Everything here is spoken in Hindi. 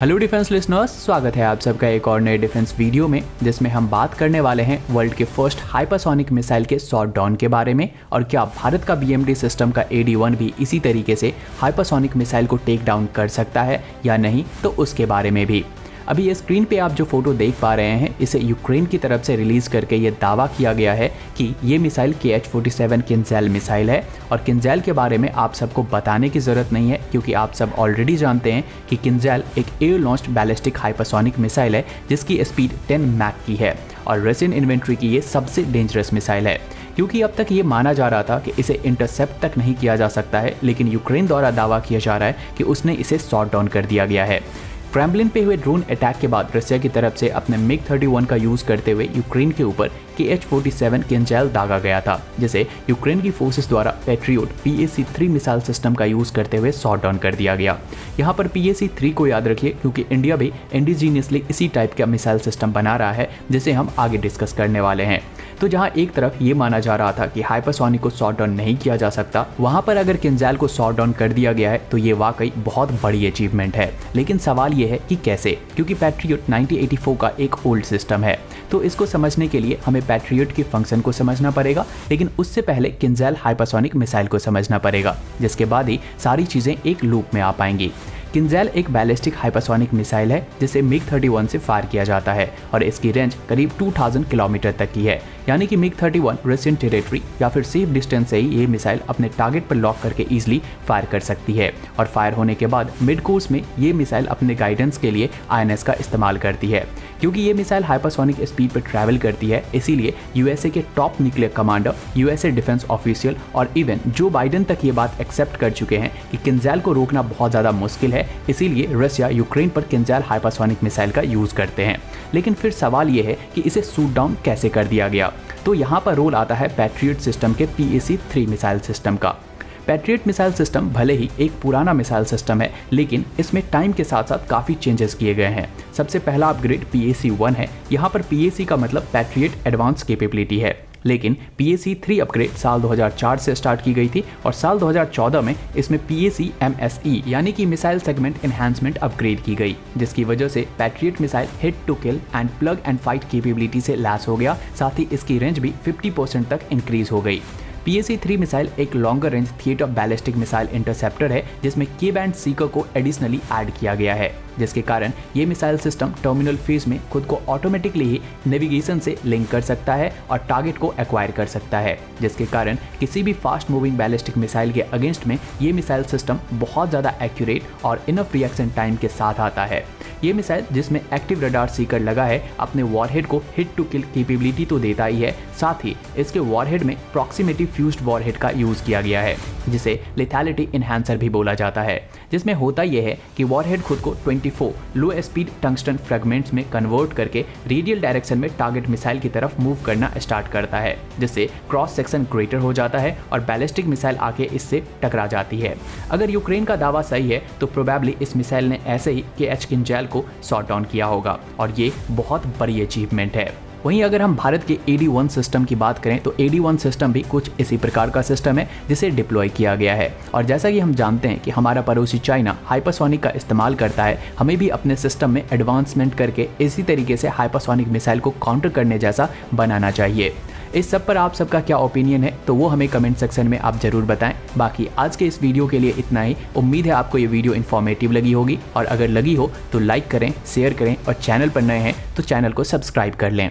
हेलो डिफेंस लिसनर्स, स्वागत है आप सबका एक और नए डिफेंस वीडियो में, जिसमें हम बात करने वाले हैं वर्ल्ड के फर्स्ट हाइपरसोनिक मिसाइल के शॉट डाउन के बारे में। और क्या भारत का BMD सिस्टम का AD-1 भी इसी तरीके से हाइपरसोनिक मिसाइल को टेक डाउन कर सकता है या नहीं, तो उसके बारे में भी। अभी ये स्क्रीन पे आप जो फोटो देख पा रहे हैं, इसे यूक्रेन की तरफ से रिलीज करके ये दावा किया गया है कि ये मिसाइल KH-47 किंजैल मिसाइल है। और किंजैल के बारे में आप सबको बताने की ज़रूरत नहीं है, क्योंकि आप सब ऑलरेडी जानते हैं कि किंजैल एक air launched ballistic hypersonic missile है जिसकी स्पीड 10 मैक की है और रशियन इन्वेंट्री की ये सबसे डेंजरस मिसाइल है। क्योंकि अब तक ये माना जा रहा था कि इसे इंटरसेप्ट तक नहीं किया जा सकता है, लेकिन यूक्रेन द्वारा दावा किया जा रहा है कि उसने इसे शॉट डाउन कर दिया गया है। क्रेमलिन पे हुए ड्रोन अटैक के बाद रशिया की तरफ से अपने MiG-31 का यूज करते हुए यूक्रेन के ऊपर KH-47 किंजैल दागा गया था, जिसे यूक्रेन की फोर्सेस द्वारा पैट्रियोट PAC-3 मिसाइल सिस्टम का यूज करते हुए शॉट डाउन कर दिया गया। यहाँ पर PAC-3 को याद रखिए, क्योंकि इंडिया भी इंडिजीनियसली इसी टाइप का मिसाइल सिस्टम बना रहा है, जिसे हम आगे डिस्कस करने वाले हैं। तो जहां एक तरफ ये माना जा रहा था कि हाइपरसोनिक को शॉट डाउन नहीं किया जा सकता, वहां पर अगर किंजैल को शॉट डाउन कर दिया गया है तो ये वाकई बहुत बड़ी अचीवमेंट है। लेकिन सवाल ये है कि कैसे, क्योंकि पैट्रियोट 1984 का एक ओल्ड सिस्टम है। तो इसको समझने के लिए हमें पैट्रियोट की फंक्शन को समझना पड़ेगा, लेकिन उससे पहले किंजैल हाइपरसोनिक मिसाइल को समझना पड़ेगा, जिसके बाद ही सारी चीजें एक लूप में आ पाएंगी। किंजैल एक बैलिस्टिक हाइपरसोनिक मिसाइल है जिसे MiG-31 से फायर किया जाता है और इसकी रेंज करीब 2000 किलोमीटर तक की है। यानी कि MiG-31 रशियन टेरिटरी या फिर सेफ डिस्टेंस से ही ये मिसाइल अपने टारगेट पर लॉक करके इजीली फायर कर सकती है। और फायर होने के बाद मिड कोर्स में ये मिसाइल अपने गाइडेंस के लिए INS का इस्तेमाल करती है। क्योंकि ये मिसाइल हाइपरसोनिक स्पीड पर ट्रैवल करती है, इसीलिए USA के top nuclear commander, USA defence official और इवन जो बाइडेन तक ये बात एक्सेप्ट कर चुके हैं कि किंजैल को रोकना बहुत ज़्यादा मुश्किल है। इसीलिए रशिया यूक्रेन पर किंजैल हाइपरसोनिक मिसाइल का यूज करते हैं। लेकिन फिर सवाल यह है कि इसे शूट डाउन कैसे कर दिया गया। तो यहाँ पर रोल आता है पैट्रियोट सिस्टम के PAC-3 मिसाइल सिस्टम का। पैट्रियोट मिसाइल सिस्टम भले ही एक पुराना मिसाइल सिस्टम है, लेकिन इसमें टाइम के साथ साथ काफ़ी चेंजेस किए गए हैं। सबसे पहला अपग्रेड PAC-1 है। यहाँ पर PAC का मतलब पैट्रियोट एडवांस कैपेबिलिटी है, लेकिन PAC-3 अपग्रेड साल 2004 से स्टार्ट की गई थी और साल 2014 में इसमें PAC-MSE यानी कि मिसाइल सेगमेंट एनहांसमेंट अपग्रेड की गई, जिसकी वजह से Patriot missile hit to kill and plug and fight capability से लैस हो गया। साथ ही इसकी रेंज भी 50% तक इंक्रीज हो गई। PAC-3 मिसाइल एक longer range theatre ballistic missile interceptor है, जिसमें K-बैंड सीकर को एडिशनली ऐड किया गया है, जिसके कारण ये मिसाइल सिस्टम टर्मिनल फेज में खुद को ऑटोमेटिकली ही नेविगेशन से लिंक कर सकता है और टारगेट को एक्वायर कर सकता है, जिसके कारण किसी भी फास्ट मूविंग बैलिस्टिक मिसाइल के अगेंस्ट में ये मिसाइल सिस्टम बहुत ज़्यादा एक्यूरेट और इनफ रिएक्शन टाइम के साथ आता है। ये मिसाइल, जिसमें एक्टिव रडार सीकर लगा है, अपने वॉरहेड को हिट टू किल कैपेबिलिटी तो देता ही है, साथ ही इसके वॉरहेड में प्रॉक्सिमिटी फ्यूज्ड वॉरहेड का यूज किया गया है, जिसे लेथैलिटी इनहैंसर भी बोला जाता है। जिसमें होता यह है कि वॉरहेड खुद को 24 लो स्पीड टंगस्टन फ्रेगमेंट्स में कन्वर्ट करके रेडियल डायरेक्शन में टारगेट मिसाइल की तरफ मूव करना स्टार्ट करता है, जिससे क्रॉस सेक्शन ग्रेटर हो जाता है और बैलिस्टिक मिसाइल आके इससे टकरा जाती है। अगर यूक्रेन का दावा सही है तो प्रोबेबली इस मिसाइल ने ऐसे ही KH किंजैल को शॉट डाउन किया होगा और ये बहुत बड़ी अचीवमेंट है। वहीं अगर हम भारत के AD-1 सिस्टम की बात करें तो AD-1 सिस्टम भी कुछ इसी प्रकार का सिस्टम है जिसे डिप्लॉय किया गया है। और जैसा कि हम जानते हैं कि हमारा पड़ोसी चाइना हाइपरसोनिक का इस्तेमाल करता है, हमें भी अपने सिस्टम में एडवांसमेंट करके इसी तरीके से हाइपरसोनिक मिसाइल को काउंटर करने जैसा बनाना चाहिए। इस सब पर आप सबका क्या ओपिनियन है, तो वो हमें कमेंट सेक्शन में आप जरूर बताएं। बाकी आज के इस वीडियो के लिए इतना ही। उम्मीद है आपको ये वीडियो इन्फॉर्मेटिव लगी होगी, और अगर लगी हो तो लाइक करें, शेयर करें और चैनल पर नए हैं तो चैनल को सब्सक्राइब कर लें।